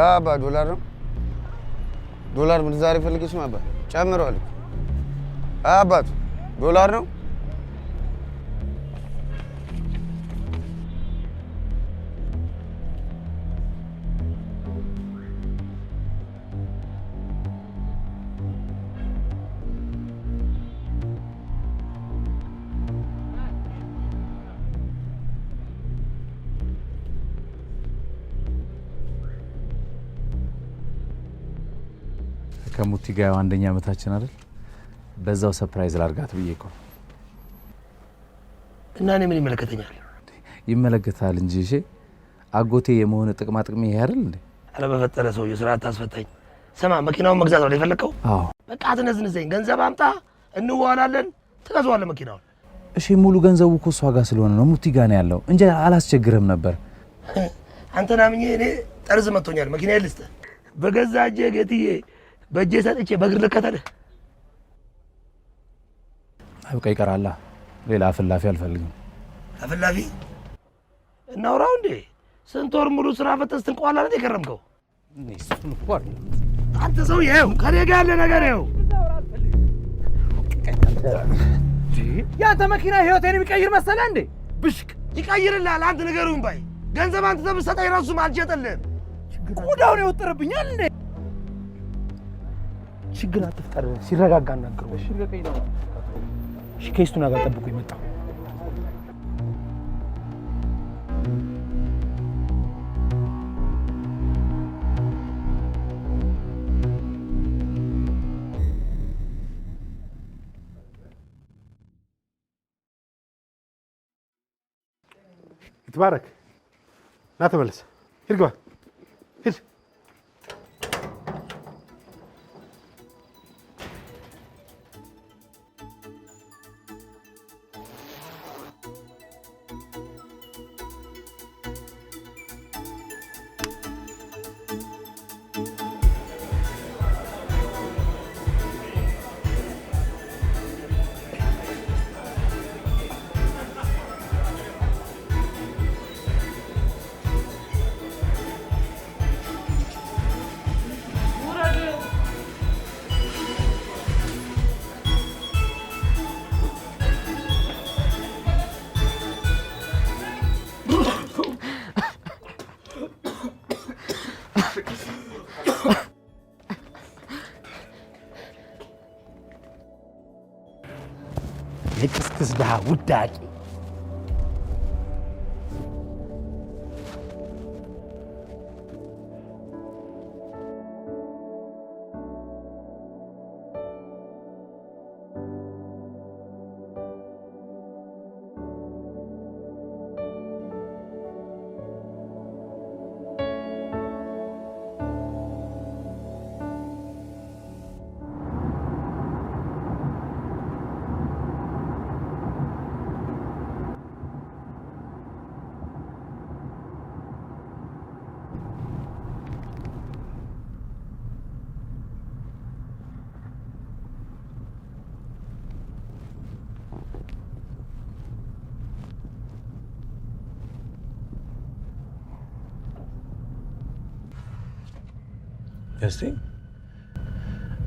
አባ ዶላር ነው ዶላር ምንዛሬ ፈልገሽ ነው አባ ጨምሯል አባቱ ዶላር ነው ከሙቲ ጋር አንደኛ አመታችን አይደል በዛው ሰርፕራይዝ ላርጋት ብዬ እና እኔ ምን ይመለከተኛል ይመለከታል እንጂ እሺ አጎቴ የመሆነ ጥቅማ ጥቅም ይሄ አይደል እንዴ አለ በፈጠረ ሰው የሥራ ታስፈታኝ ሰማ መኪናውን መግዛት ነው የፈለከው አዎ በቃ አትነዝንዘኝ ገንዘብ አምጣ እንዋዋላለን ትገዛዋለህ መኪናውን እሺ ሙሉ ገንዘቡ እኮ እሷ ጋር ስለሆነ ነው ሙቲ ጋር ነው ያለው እንጂ አላስቸግርም ነበር አንተና ምኜ እኔ ጠርዝ መጥቶኛል መኪና ይልስተ በገዛ እጄ ጌትዬ በእጄ ሰጥቼ በእግር ልከተልህ በቃ ይቀራላ ሌላ አፍላፊ አልፈልግም አፍላፊ እናውራው እንዴ ስንት ወር ሙሉ ስራ ፈተህ ስትንቋላለት የከረምከው እሱን እኮ አንተ ሰው ይኸው ከኔ ጋር ያለ ነገር ይኸው ያንተ መኪና ህይወቴን የሚቀይር መሰለህ እንዴ ብሽቅ ይቀይርልሃል አንተ ነገሩን ባይ ገንዘብ አንተ ተምሰጠኝ ራሱ አልሸጠልህም ቆዳውን ይወጥርብኛል እንዴ ችግር አትፍጠር ሲረጋጋ እናገረው እሺ ልቀቀኝ ነው እሺ ከይስቱና ጋር ጠብቁ ይመጣው ይትባረክ ና ተመለስ ሂድ ግባ ሂድ የክስክስ ድሃ ውዳቂ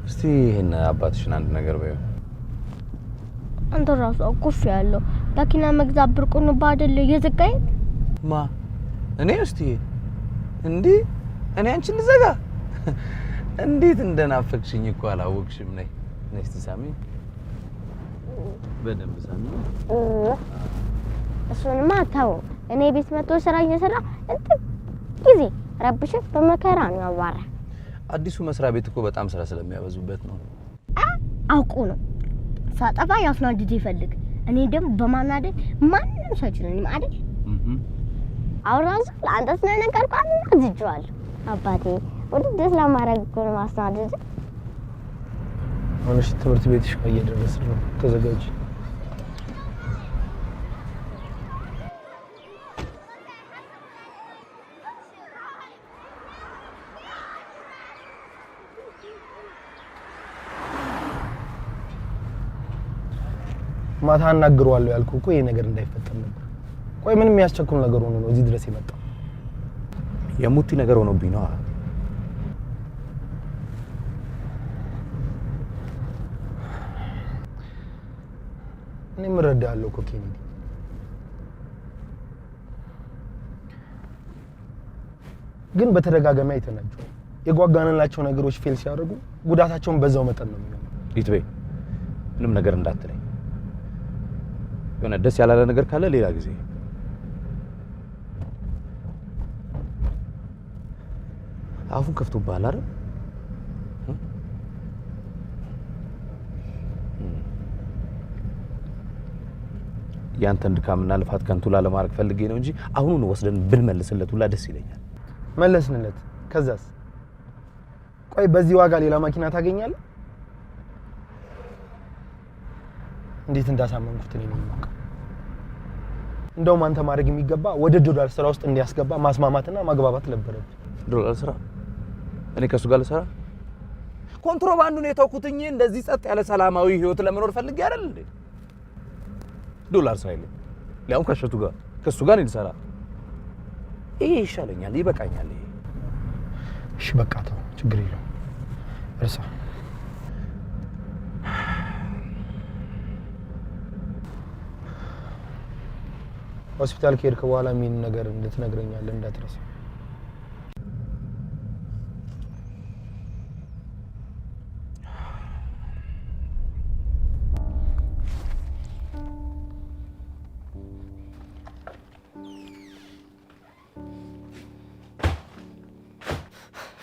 እስቲ ይሄን አባትሽን አንድ ነገር በይው አንተ ራሱ አቁፍ ያለው መኪና መግዛት ብርቁ ነው ባደለ የዘጋኝ ማ እኔ እስቲ እንዴ እኔ አንቺን ልዘጋ እንዴት እንደናፈቅሽኝ እኮ አላወቅሽም ነይ እስቲ ሳሚ በደንብ ሳሚ እሱንማ ታው እኔ ቤት መጥቶ ስራ እየሰራ እንት ጊዜ ረብሽ በመከራ ነው ያዋራ አዲሱ መስሪያ ቤት እኮ በጣም ስራ ስለሚያበዙበት ነው አውቁ ነው ሳጠፋ ያስናድድ ይፈልግ እኔ ደግሞ በማናደ ማንንም ሰጭነኝ አይደል አውራዝ ለአንተስ ነው ነገር ቃል አዝጇል አባቴ ወደ ደስ ለማረግ እኮ ነው ማስናደድ አሁንስ ትምህርት ቤትሽ እየደረሰ ነው ተዘጋጅ ማታ አናግረዋለሁ ያልኩህ እኮ ይሄ ነገር እንዳይፈጠር ነበር። ቆይ ምንም የሚያስቸኩል ነገር ሆኖ ነው እዚህ ድረስ የመጣው? የሙቲ ነገር ሆኖብኝ ነው። እኔም እረዳለሁ እኮ ኬኔዲ። ግን በተደጋጋሚ አይተናቸው የጓጓንላቸው ነገሮች ፌል ሲያደርጉ ጉዳታቸውን በዛው መጠን ነው የሚሆነው። ይትበይ ምንም ነገር እንዳትለኝ። የሆነ ደስ ያላለ ነገር ካለ ሌላ ጊዜ። አፉን ከፍቶብሃል አይደል? ያንተን ድካምና ልፋት ከንቱ ላለማድረግ ፈልጌ ነው እንጂ አሁኑን ወስደን ብንመልስለት ሁላ ደስ ይለኛል። መለስንለት። ከዛስ? ቆይ በዚህ ዋጋ ሌላ መኪና ታገኛለህ? እንዴት እንዳሳመንኩት እኔ ነኝ የማውቀው። እንደውም አንተ ማድረግ የሚገባ ወደ ዶላር ስራ ውስጥ እንዲያስገባ ማስማማትና ማግባባት ነበረብህ። ዶላር ስራ? እኔ ከሱ ጋር ልሰራ? ኮንትሮባንዱን የተውኩትኝ እንደዚህ ጸጥ ያለ ሰላማዊ ህይወት ለመኖር ፈልጌ አይደል እንዴ? ዶላር ስራ የለም። ሊያውም ከሱ ጋር ልሰራ። ይሄ ይሻለኛል፣ ይበቃኛል። ይሄ እሺ በቃ ተው፣ ችግር የለውም። እርሳ። ሆስፒታል ከሄድክ በኋላ ምን ነገር እንድትነግረኛለህ እንዳትረሳ።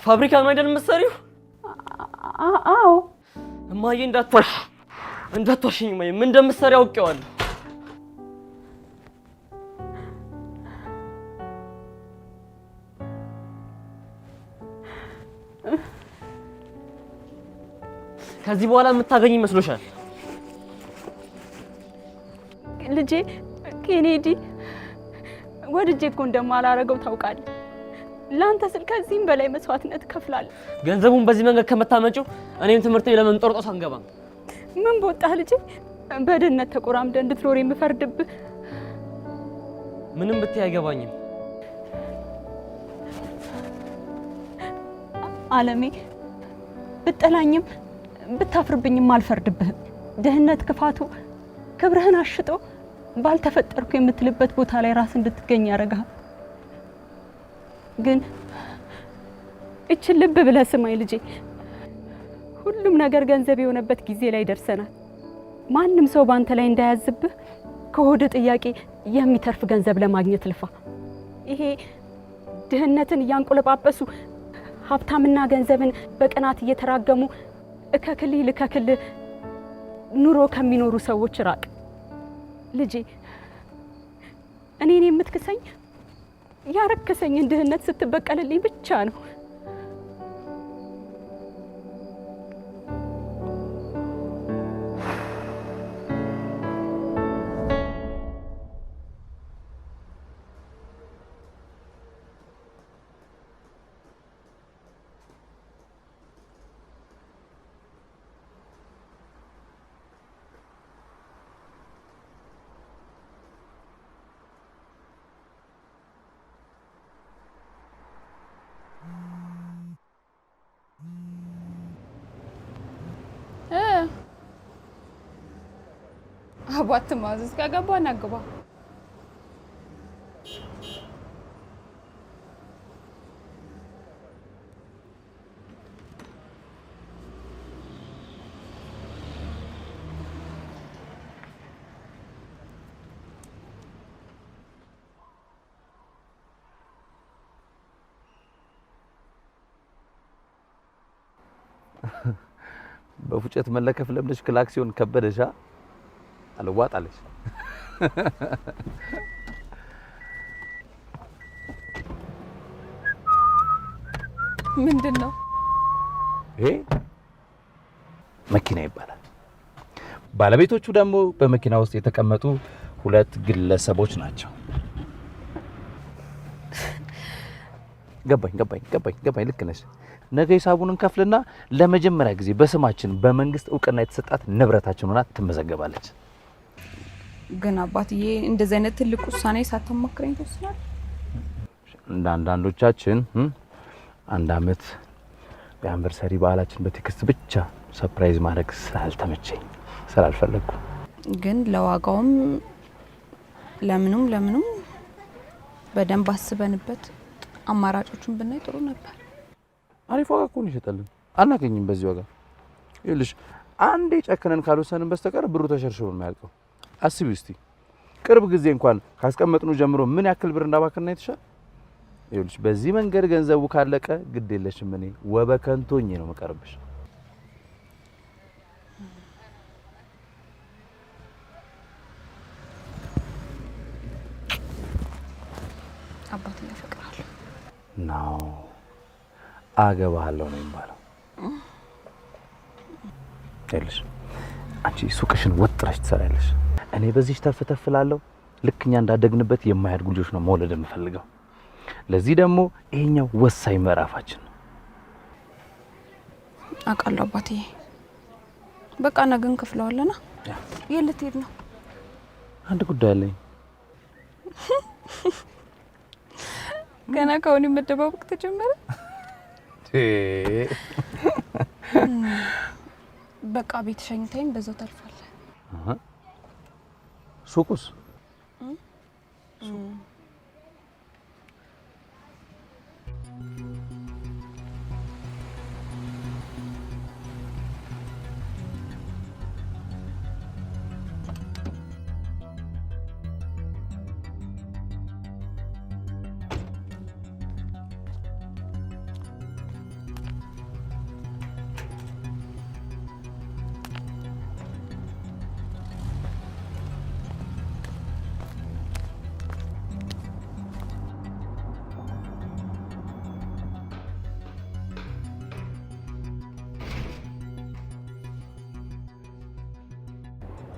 ፋብሪካ ነው አይደል የምትሰሪው? አዎ። እማዬ እንዳትዋሽኝ እማዬ፣ ምን እንደምትሰሪ አውቄዋለሁ። ከዚህ በኋላ የምታገኝ ይመስሎሻል? ልጄ ኬኔዲ፣ ወድጄ እኮ እንደማላረገው ታውቃለህ። ላንተ ስል ከዚህም በላይ መስዋዕትነት እከፍላለሁ። ገንዘቡን በዚህ መንገድ ከመታመጪው እኔም ትምህርቴን ለመንጦርጦስ አንገባም። ምን በወጣህ ልጄ፣ በድህነት ተቆራምደ እንድትኖር የምፈርድብህ? ምንም ብትይ አይገባኝም። አለሜ፣ ብጠላኝም ብታፍርብኝም አልፈርድብህም። ድህነት ክፋቱ ክብርህን አሽጦ ባልተፈጠርኩ የምትልበት ቦታ ላይ ራስ እንድትገኝ ያደርጋል። ግን እችን ልብ ብለህ ስማኝ ልጄ፣ ሁሉም ነገር ገንዘብ የሆነበት ጊዜ ላይ ደርሰናል። ማንም ሰው ባንተ ላይ እንዳያዝብህ ከሆደ ጥያቄ የሚተርፍ ገንዘብ ለማግኘት ልፋ። ይሄ ድህነትን እያንቆለጳጰሱ ሀብታምና ገንዘብን በቅናት እየተራገሙ እከክል ኑሮ ከሚኖሩ ሰዎች ራቅ ልጄ። እኔን የምትክሰኝ ያረከሰኝን ድህነት ስትበቀልልኝ ብቻ ነው። አባት ማዘዝ ከገባ እናግባ። በፉጨት መለከፍ ለምደሽ ክላክሲዮን ከበደሻ አልዋጣለሽ። ምንድነው ይሄ? መኪና ይባላል። ባለቤቶቹ ደግሞ በመኪና ውስጥ የተቀመጡ ሁለት ግለሰቦች ናቸው። ገባኝ። ልክ ነሽ። ነገ ሂሳቡን እንከፍልና ለመጀመሪያ ጊዜ በስማችን በመንግስት እውቅና የተሰጣት ንብረታችን ሆና ትመዘገባለች። ግን አባትዬ እንደዚህ አይነት ትልቅ ውሳኔ ሳታማክረኝ ተወስናል? እንደ አንዳንዶቻችን አንድ አመት በአንቨርሰሪ በዓላችን በቴክስት ብቻ ሰርፕራይዝ ማድረግ ስላልተመቸኝ ስላልፈለግኩ። ግን ለዋጋውም ለምኑም በደንብ አስበንበት አማራጮቹን ብናይ ጥሩ ነበር። አሪፍ ዋጋ እኮ ነው ይሸጣልን። አናገኝም በዚህ ዋጋ። ይኸውልሽ አንዴ ጨክነን ካልወሰንን በስተቀር ብሩ ተሸርሽሮ ነው የሚያልቀው። አስቢው እስቲ ቅርብ ጊዜ እንኳን ካስቀመጥነው ጀምሮ ምን ያክል ብር እንዳባከና ይተሻል። ይኸውልሽ በዚህ መንገድ ገንዘቡ ካለቀ ግድ የለሽም እኔ ወበከንቶኝ ነው መቀርብሽ። አባቴ ያፈቅራለሁ ነው አገባለሁ ነው የሚባለው። ይኸውልሽ አንቺ ሱቅሽን ወጥረሽ ትሰራለሽ፣ እኔ በዚህ ተፍተፍላለሁ። ልክኛ እንዳደግንበት የማያድጉ ልጆች ነው መውለድ የምፈልገው። ለዚህ ደግሞ ይሄኛው ወሳኝ ምዕራፋችን ነው። አውቃለሁ አባቴ። በቃ ነገ እንከፍለዋለና። የት ልትሄድ ነው? አንድ ጉዳይ አለኝ። ገና ከአሁኑ መደባበቅ ተጀመረ። በቃ ቤት ሸኝተኝ በዛው ታልፋለህ። ሱቁስ?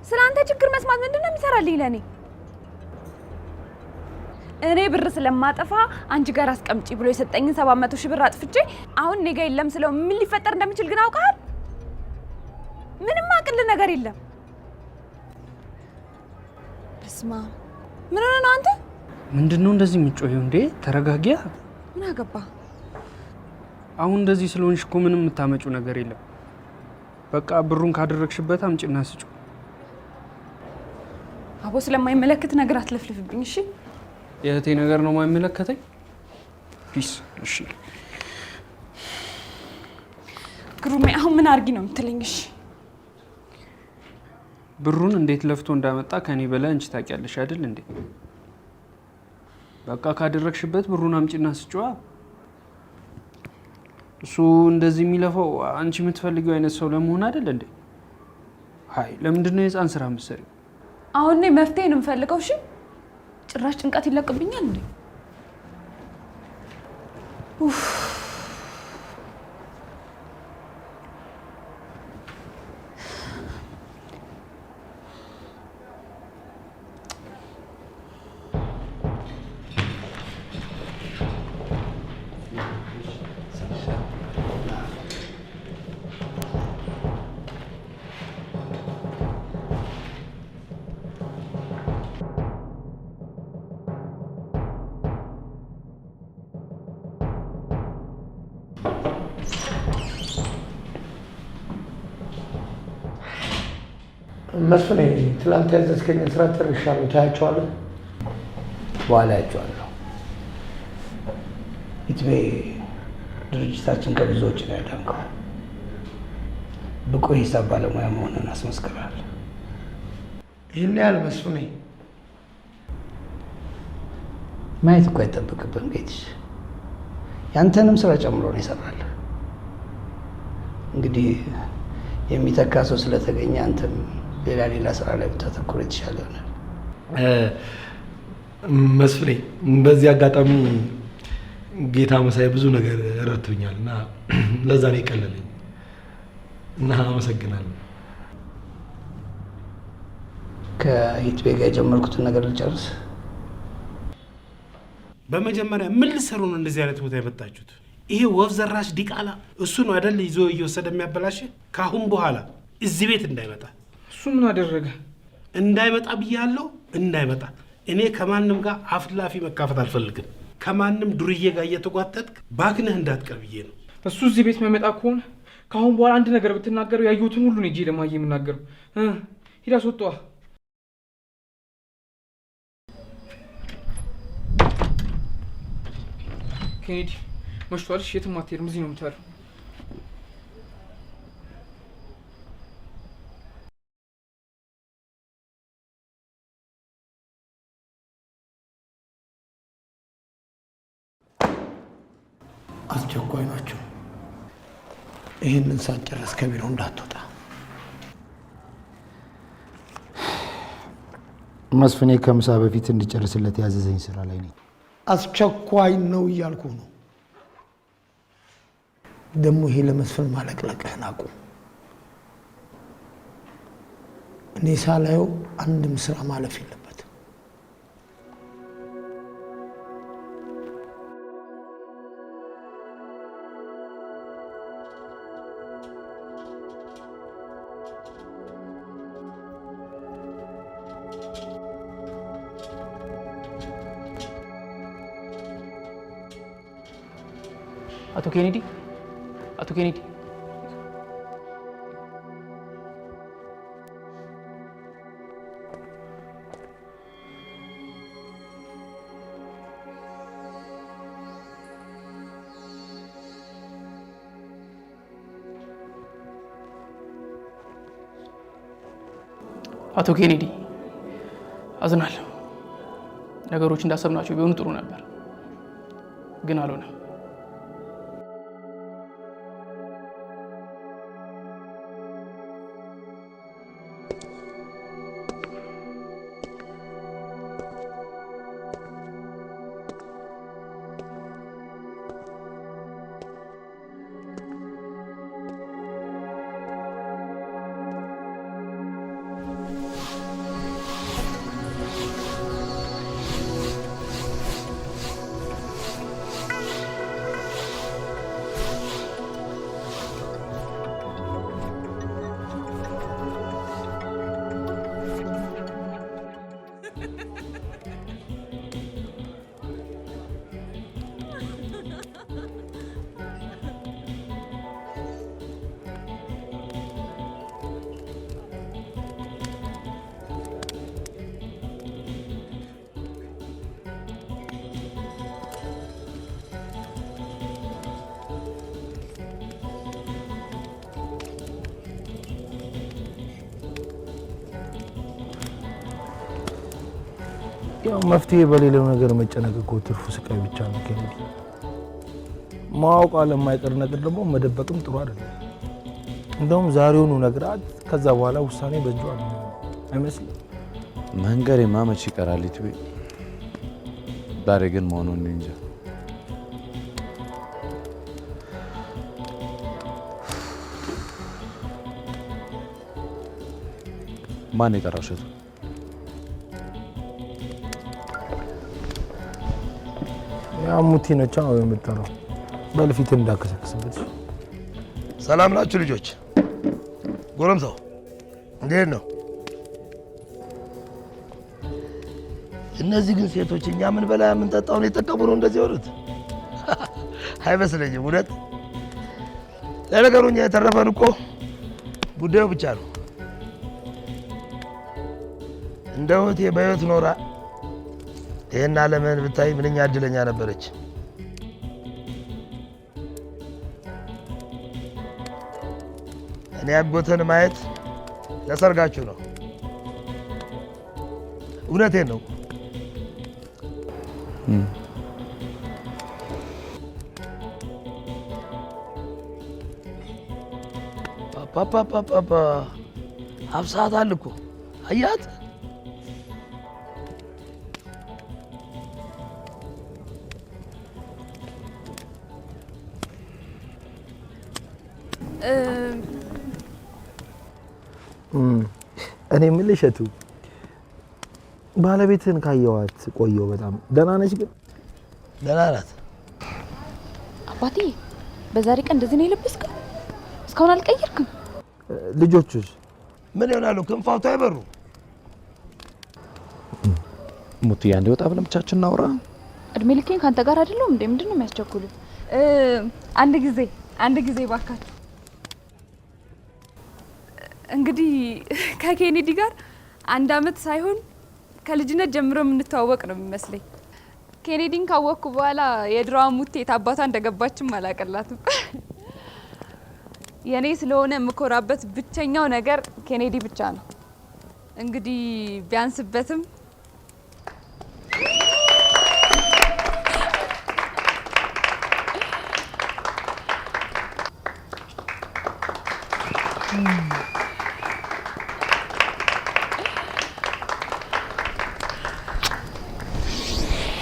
ስላንተ ችግር መስማት ምንድነው የሚሰራልኝ ለኔ? እኔ ብር ስለማጠፋ አንቺ ጋር አስቀምጪ ብሎ የሰጠኝን 700 ሺህ ብር አጥፍቼ አሁን እኔ ጋር የለም ስለው ምን ሊፈጠር እንደሚችል ግን አውቃል? ምንም አቅል ነገር የለም። በስማ ምን ሆነ ነው አንተ? ምንድነው እንደዚህ የምትጮየው እንዴ? ተረጋጊያ። ምን አገባ? አሁን እንደዚህ ስለሆንሽ እኮ ምንም የምታመጪው ነገር የለም። በቃ ብሩን ካደረግሽበት አምጪና ስጩ። አቦ ስለማይመለከት ነገር አትለፍልፍብኝ እሺ? የእህቴ ነገር ነው የማይመለከተኝ። ፒስ እሺ። ግሩሜ አሁን ምን አርጊ ነው የምትለኝ? እሺ ብሩን እንዴት ለፍቶ እንዳመጣ ከኔ በላይ አንቺ ታውቂያለሽ አይደል እንዴ? በቃ ካደረግሽበት ብሩን አምጪና ስጩዋ። እሱ እንደዚህ የሚለፈው አንቺ የምትፈልጊው አይነት ሰው ለመሆን አይደል እንዴ? ሃይ ለምንድን ነው የህፃን ስራ የምትሰሪው? አሁን እኔ መፍትሄ ነው የምፈልገው። እሺ ጭራሽ ጭንቀት ይለቅብኛል እንዴ? ኡፍ መስፍኔ ትላንት ያዘዝከኝን ስራ ጨርሻለሁ። ታያቸዋለህ? በኋላ ያቸዋለሁ። ኢትቤ ድርጅታችን ከብዙዎች ነው ያዳንከው። ብቁ ሂሳብ ባለሙያ መሆንን አስመስክራል። ይህን ያህል መስፍኔ ማየት እኮ አይጠበቅብህም ጌትሽ። ያንተንም ስራ ጨምሮ ነው ይሰራል። እንግዲህ የሚተካ ሰው ስለተገኘ አንተም ሌላ ስራ ላይ ብታተኩር የተሻለ ይሆናል። መስፍኔ በዚህ አጋጣሚ ጌታ መሳይ ብዙ ነገር ረድቶኛል እና ለዛ ነው የቀለለኝ እና አመሰግናለሁ። ከኢትቤ ጋር የጀመርኩትን ነገር ልጨርስ። በመጀመሪያ ምን ልትሰሩ ነው እንደዚህ አይነት ቦታ የመጣችሁት? ይሄ ወፍ ዘራሽ ዲቃላ እሱ ነው አይደል ይዞ እየወሰደ የሚያበላሽ? ከአሁን በኋላ እዚህ ቤት እንዳይመጣ። እሱ ምን አደረገ? እንዳይመጣ ብያለሁ፣ እንዳይመጣ። እኔ ከማንም ጋር አፍላፊ መካፈት አልፈልግም። ከማንም ዱርዬ ጋር እየተጓተትክ ባክነህ እንዳትቀር ብዬ ነው። እሱ እዚህ ቤት መመጣ ከሆነ ከአሁን በኋላ አንድ ነገር ብትናገረው ያየሁትን ሁሉ ነው እጄ ለማየ የምናገረው። ሂድ አስወጣዋ። ኬኔዲ መሽቷል። እሺ የትም አትሄድም፣ እዚህ ነው የምታድረው። አስቸኳይ ናቸው። ይህንን ሳትጨርስ ከቢሮ እንዳትወጣ። መስፍኔ ከምሳ በፊት እንዲጨርስለት ያዘዘኝ ስራ ላይ ነኝ። አስቸኳይ ነው እያልኩ ነው። ደግሞ ይሄ ለመስፍን ማለቅለቅህን አቁም። እኔ ሳላየው አንድም ስራ ማለፍ የለበትም። አቶ ኬኔዲ አቶ ኬኔዲ አቶ ኬኔዲ አዝናለሁ። ነገሮች እንዳሰብናቸው ቢሆኑ ጥሩ ነበር፣ ግን አልሆነም። ያው መፍትሄ በሌለው ነገር መጨነቅ እኮ ትርፉ ስቃይ ብቻ ነው። ኬኔዲ ማወቅ ለማይቀር ነገር ደግሞ መደበቅም ጥሩ አይደለም። እንደውም ዛሬውኑ ነግራት ከዛ በኋላ ውሳኔ በእጇ አይመስልም። መንገሬማ መች ይቀራል ኢትዌ። ዛሬ ግን መሆኑን እንጃ። ማን የጠራሽው? ሙቲ ነች ነው የምትጠራው። በልፊት እንዳከሰከስበት። ሰላም ናችሁ ልጆች? ጎረምሳው እንዴት ነው? እነዚህ ግን ሴቶች እኛ ምን በላ የምንጠጣውን የጠቀሙ ነው እንደዚህ ወሩት? አይመስለኝም እውነት። ለነገሩ እኛ የተረፈን እኮ ጉዳዩ ብቻ ነው። እንደ እህቴ በሕይወት ኖራ ይሄን ዓለምን ብታይ ምንኛ እድለኛ ነበረች። እኔ አጎተን ማየት ለሰርጋችሁ ነው። እውነቴን ነው። ፓፓፓፓፓ ሀብሳት አልኩ አያት እኔ የምልሽ እቱ ባለቤትህን ካየኋት ቆየሁ በጣም። ደህና ነች ግን? ደህና ናት። አባቴ በዛሬ ቀን እንደዚህ ነው የለበስከው? እስካሁን አልቀየርክም? ልጆቹስ ምን ይሆናሉ? ክንፋውታ አይበሩ። ሙቲ አንዴ ወጣ ብለን ብቻችን እናውራ። እድሜ ልኬን ካንተ ጋር አይደለም እንዴ? ምንድን ነው የሚያስቸኩሉ? አንድ ጊዜ ባካችሁ። እንግዲህ ከኬኔዲ ጋር 1 አመት ሳይሆን ከልጅነት ጀምሮ የምንተዋወቅ ነው የሚመስለኝ። ኬኔዲን ካወቅኩ በኋላ የድሮዋ ሙቴት አባቷ እንደገባችም አላቀላትም። የኔ ስለሆነ የምኮራበት ብቸኛው ነገር ኬኔዲ ብቻ ነው። እንግዲህ ቢያንስበትም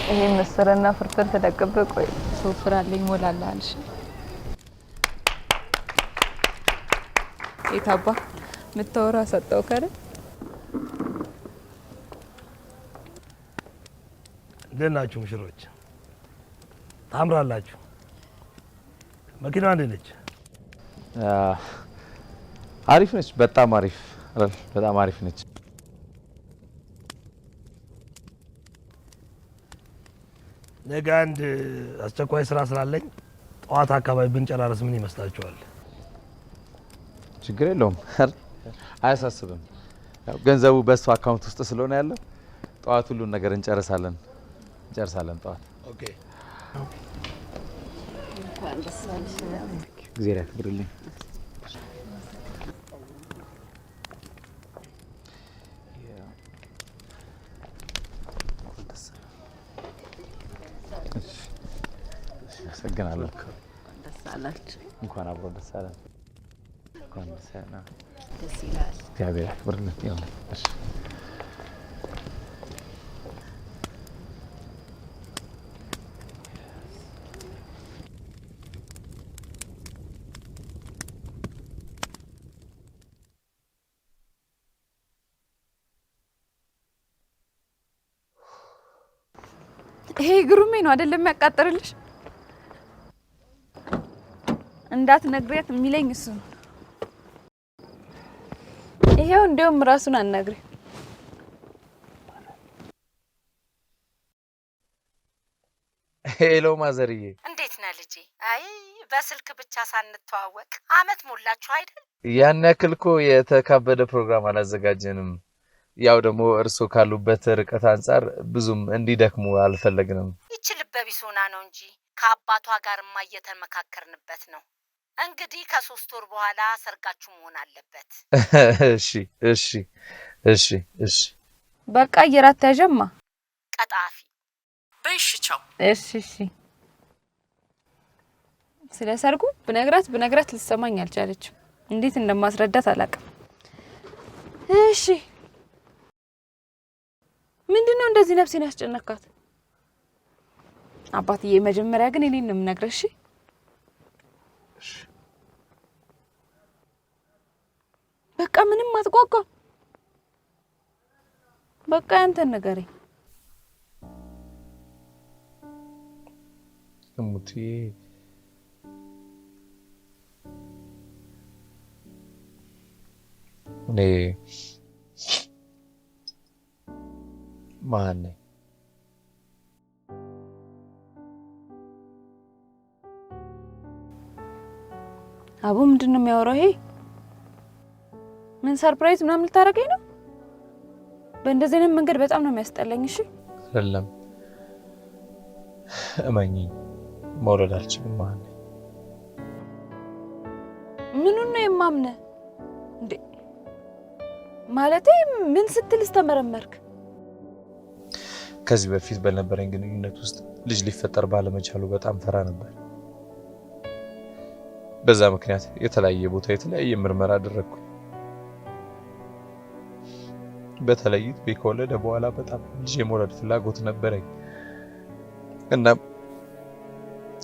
ይሄ ምስርና ፍርፍር ተደቅበ ቆይ ሶፍራልኝ ሞላላልሽ የታባ ምታወራ ሰጠው ከረ እንደናችሁ ሙሽሮች ታምራላችሁ። መኪናዋ እንዴት ነች? አሪፍ ነች። በጣም አሪፍ በጣም አሪፍ ነች። ነገ አንድ አስቸኳይ ስራ ስላለኝ ጠዋት አካባቢ ብንጨራረስ ምን ይመስላችኋል? ችግር የለውም። አያሳስብም። ያው ገንዘቡ በሱ አካውንት ውስጥ ስለሆነ ያለው ጠዋት ሁሉን ነገር እንጨርሳለን ጠዋት። ኦኬ። እግዚአብሔር ያክብርልኝ። አመሰግናለሁ። ደስ አላችሁ። እንኳን አብሮ ደስ አለን። እንኳን ደስ ያለን። ደስ ይላል። እግዚአብሔር ያክብርልኝ። እሺ ይሄ ግሩሜ ነው አይደለም የሚያቃጥርልሽ? እንዳትነግሪያት የሚለኝ እሱ ነው። ይሄው እንደውም ራሱን አናግሪ። ሄሎ ማዘርዬ፣ እንዴት ነህ ልጄ? አይ በስልክ ብቻ ሳንተዋወቅ አመት ሞላችሁ አይደል? ያን ያክል እኮ የተካበደ ፕሮግራም አላዘጋጀንም። ያው ደግሞ እርሶ ካሉበት ርቀት አንፃር ብዙም እንዲደክሙ አልፈለግንም። ይችልበቢስ ሆና ነው እንጂ ከአባቷ ጋርማ እየተመካከርንበት ነው። እንግዲህ ከ3 ወር በኋላ ሰርጋችሁ መሆን አለበት። እሺ እሺ እሺ እሺ በቃ እየራት ያጀማ ቀጣፊ በይሽ ቻው። እሺ እሺ። ስለ ሰርጉ ብነግራት ልትሰማኝ አልቻለችም። እንዴት እንደማስረዳት አላውቅም። እሺ ምንድነው እንደዚህ ነፍሴን ያስጨነካት? አባትዬ መጀመሪያ ግን እኔን ነው የምነግርሽ። እሺ በቃ ምንም አትጓጓ። በቃ አንተን ንገረኝ። እሙቲ እኔ ማን ነኝ? አቡ ምንድነው የሚያወራው? ይሄ ምን ሰርፕራይዝ ምናምን ልታረገኝ ነው? በእንደዚህ አይነት መንገድ በጣም ነው የሚያስጠላኝ። እሺ አይደለም እመኚ፣ መውለድ አልችልም። ማን ነኝ? ምኑን ነው የማምነ እንዴ? ማለቴ ምን ስትልስ ተመረመርክ? ከዚህ በፊት በነበረኝ ግንኙነት ውስጥ ልጅ ሊፈጠር ባለመቻሉ በጣም ፈራ ነበር። በዛ ምክንያት የተለያየ ቦታ የተለያየ ምርመራ አደረግኩ። በተለይ ከወለደ በኋላ በጣም ልጅ የመውለድ ፍላጎት ነበረኝ እና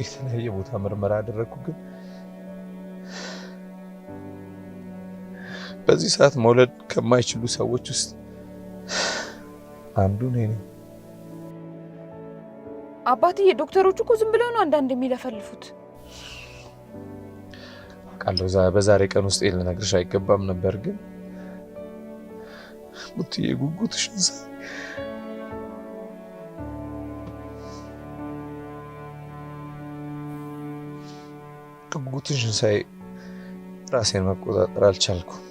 የተለያየ ቦታ ምርመራ አደረግኩ። ግን በዚህ ሰዓት መውለድ ከማይችሉ ሰዎች ውስጥ አንዱ ነኝ። አባትዬ ዶክተሮቹ እኮ ዝም ብለው ነው አንዳንድ የሚለፈልፉት። ቃለው በዛሬ ቀን ውስጥ ልነግርሽ አይገባም ነበር። ግን ሙትዬ ጉጉትሽን ሳይ ራሴን መቆጣጠር አልቻልኩም።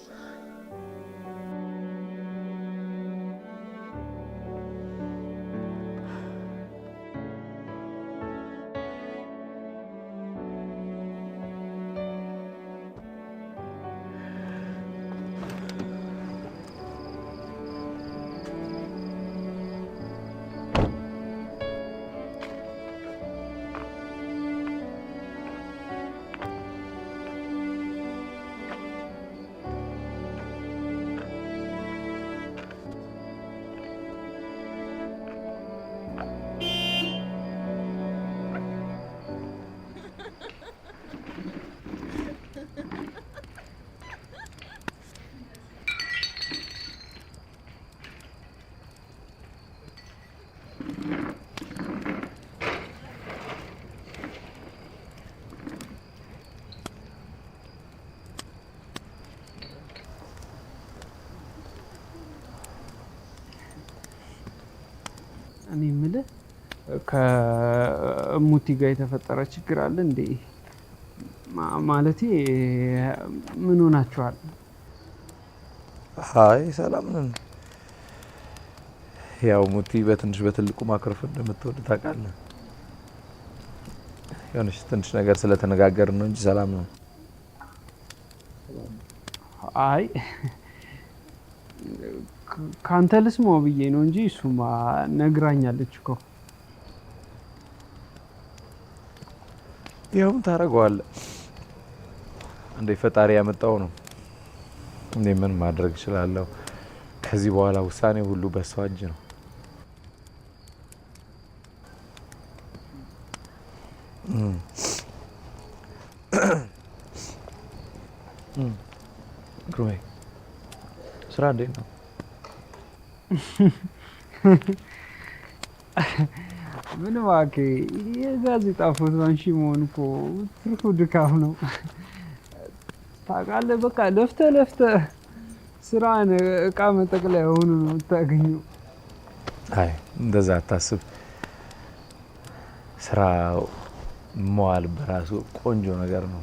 እኔ የምልህ ከሙቲ ጋር የተፈጠረ ችግር አለ እንዴ? ማለቴ ምን ሆናችኋል? አይ ሰላም ነን። ያው ሙቲ በትንሽ በትልቁ ማክረፍ እንደምትወድ ታውቃለህ። የሆነች ትንሽ ነገር ስለተነጋገርን ነው እንጂ ሰላም ነው። አይ ካንተ ልስማው ብዬ ነው እንጂ እሱማ ነግራኛለች እኮ። ይኸውም ታደርገዋለህ እንደ ፈጣሪ ያመጣው ነው። እኔ ምን ማድረግ እችላለሁ? ከዚህ በኋላ ውሳኔ ሁሉ በሷ እጅ ነው። ግሩሜ ስራ እንዴት ነው? ምን እባክህ የጋዜጣ ፎቶ አንሺ መሆን እኮ ትርፉ ድካም ነው። ታውቃለህ፣ በቃ ለፍተህ ስራን እቃ መጠቅለያ ሆኖ ነው የምታገኘው። አይ እንደዛ አታስብ። ስራ መዋል በራሱ ቆንጆ ነገር ነው።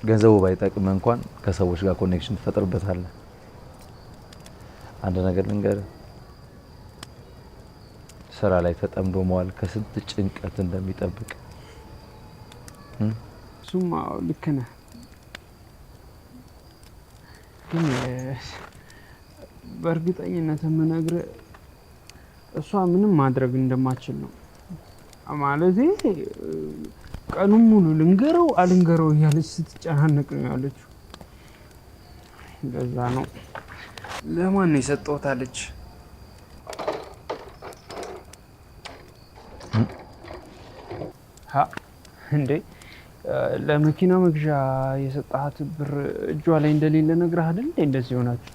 ገንዘቡ ባይጠቅም እንኳን ከሰዎች ጋር ኮኔክሽን ትፈጥርበታለህ። አንድ ነገር ልንገርህ፣ ስራ ላይ ተጠምዶ መዋል ከስንት ጭንቀት እንደሚጠብቅ። እሱማ ልክ ነህ፣ ግን በእርግጠኝነት የምነግርህ እሷ ምንም ማድረግ እንደማችል ነው። ማለቴ ቀኑን ሙሉ ልንገረው አልንገረው እያለች ስትጨናነቅ ነው ያለችው። ለዛ ነው። ለማን ነው የሰጠሁት አለች? እንዴ ለመኪና መግዣ የሰጣሃት ብር እጇ ላይ እንደሌለ ነግረሃል እንዴ? እንደዚህ ሆናችሁት?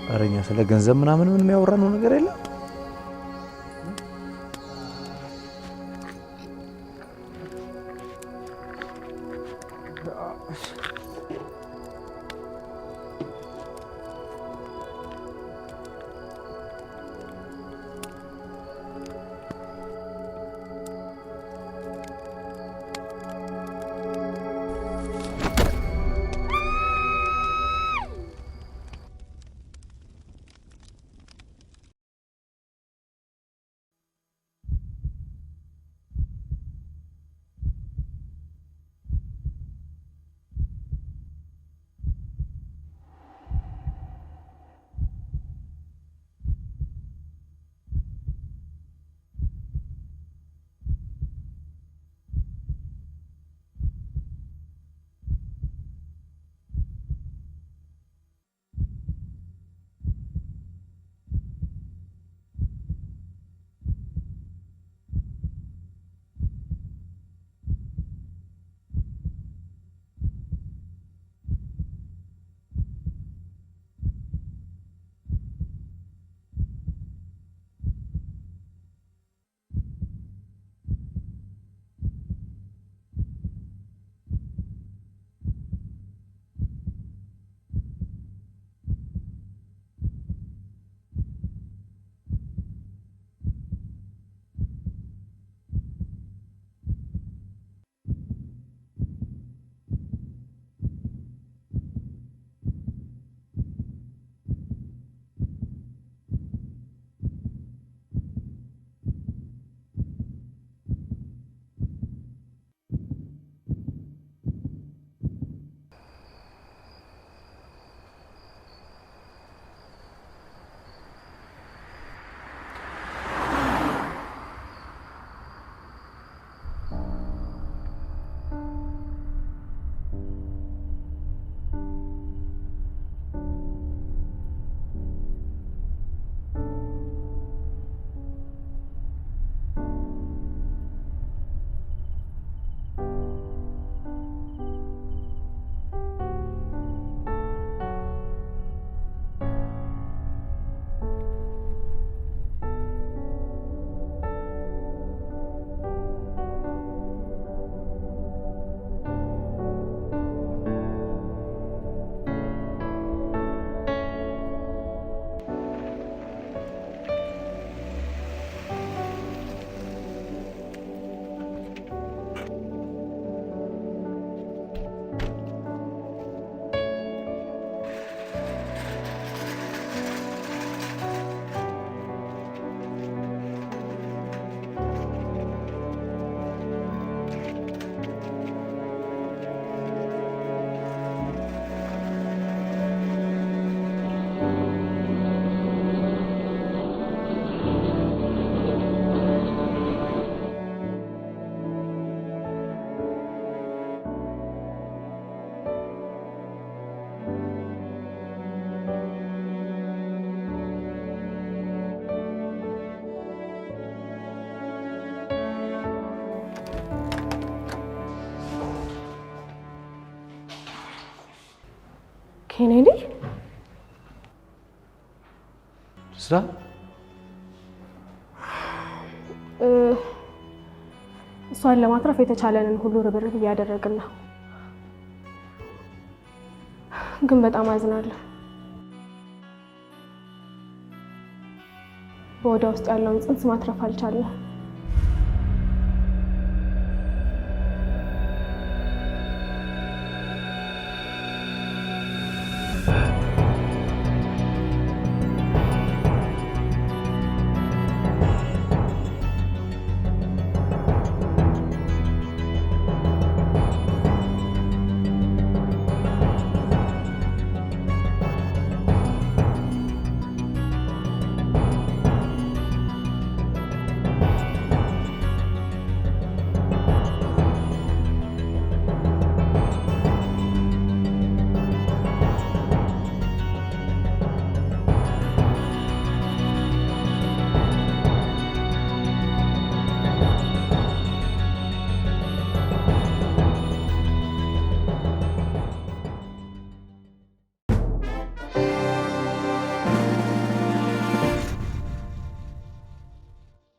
ኧረ እኛ ስለ ገንዘብ ምናምን ምንም ያወራነው ነገር የለም። ስራ እሷን ለማትረፍ የተቻለንን ሁሉ ርብርብ እያደረግን ነው። ግን በጣም አዝናለሁ። በወደ ውስጥ ያለውን ጽንስ ማትረፍ አልቻለም።